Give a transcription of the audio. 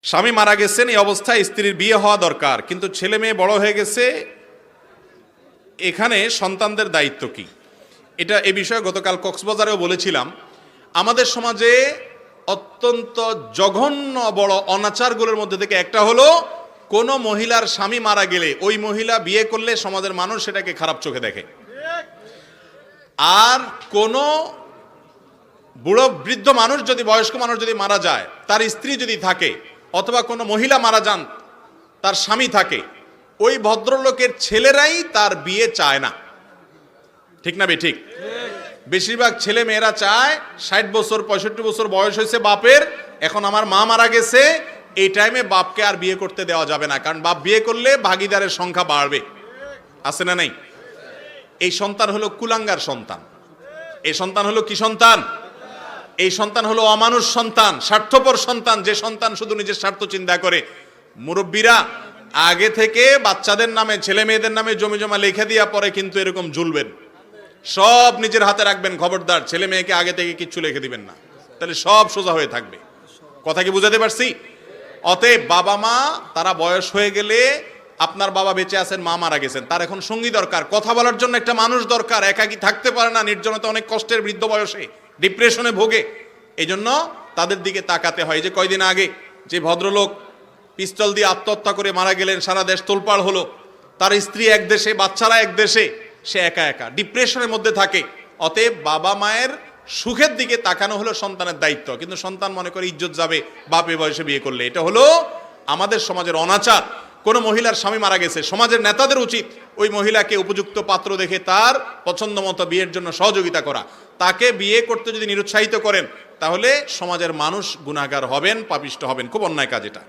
স্বামী মারা গেছেন, এই অবস্থায় স্ত্রীর বিয়ে হওয়া দরকার, কিন্তু ছেলে মেয়ে বড় হয়ে গেছে, এখানে সন্তানদের দায়িত্ব কি? এ বিষয়ে গতকাল কক্সবাজারেও বলেছিলাম। আমাদের সমাজে অত্যন্ত জঘন্য বড় অনাচারগুলোর মধ্যে থেকে একটা হলো, কোনো মহিলার স্বামী মারা গেলে ওই মহিলা বিয়ে করলে সমাজের মানুষ সেটাকে খারাপ চোখে দেখে। আর কোনো বুড়ো বৃদ্ধ মানুষ যদি, বয়স্ক মানুষ যদি মারা যায়, তার স্ত্রী যদি থাকে, অথবা কোনো মহিলা মারা যান তার স্বামী থাকে, ওই ভদ্রলোকের ছেলেরাই তার বিয়ে চায় না। ঠিক না বে ঠিক? বেশিরভাগ ছেলে মেয়েরা চায় 60 বছর 65 বছর বয়স হয়েছে বাপের, এখন আমার মা মারা গেছে, এই টাইমে বাপকে আর বিয়ে করতে দেওয়া যাবে না, কারণ বাপ বিয়ে করলে ভাগিদারের সংখ্যা বাড়বে। আছে না নাই? এই সন্তান হলো কুলাঙ্গার সন্তান। এই সন্তান হলো কি সন্তান? এই সন্তান হলো অমানুষ সন্তান, স্বার্থপর সন্তান, যে সন্তান শুধু নিজের স্বার্থ চিন্তা করে। মুরব্বীরা আগে থেকে বাচ্চাদের নামে, ছেলে মেয়েদের নামে জমি জমা লিখে দিয়া পরে কিন্তু এরকম ঝুলবেন, সব নিজের হাতে রাখবেন। খবরদার ছেলে মেয়েকে আগে থেকে কিচ্ছু লিখে দিবেন না, তাহলে সব সোজা হয়ে থাকবে। কথা কি বুঝাতে পারছি? অতএব বাবা মা তারা বয়স হয়ে গেলে, আপনার বাবা বেঁচে আছেন, মা মারা গেছেন, তার এখন সঙ্গী দরকার, কথা বলার জন্য একটা মানুষ দরকার। একাকী থাকতে পারে না, নির্জনতা অনেক কষ্টের, বৃদ্ধ বয়সে ডিপ্রেশনে ভোগে। এই জন্য তাদের দিকে তাকাতে হয়। যে কয়দিন আগে যে ভদ্রলোক পিস্তল দিয়ে আত্মহত্যা করে মারা গেলেন, সারা দেশ তোলপাড় হলো, তার স্ত্রী এক দেশে, বাচ্চারা এক দেশে, সে একা একা ডিপ্রেশনের মধ্যে থাকে। অতএব বাবা মায়ের সুখের দিকে তাকানো হলো সন্তানের দায়িত্ব, কিন্তু সন্তান মনে করে ইজ্জত যাবে বাপে বয়সে বিয়ে করলে। এটা হলো আমাদের সমাজের অনাচার। কোনো মহিলার স্বামী মারা গেছে, সমাজের নেতাদের উচিত ওই মহিলাকে উপযুক্ত পাত্র দেখে তার পছন্দ মতো বিয়ের জন্য সহযোগিতা করা। তাকে বিয়ে করতে যদি নিরুৎসাহিত করেন, তাহলে সমাজের মানুষ গুনাহগার হবেন, পাপিষ্ট হবেন। খুব অন্যায় কাজ এটা।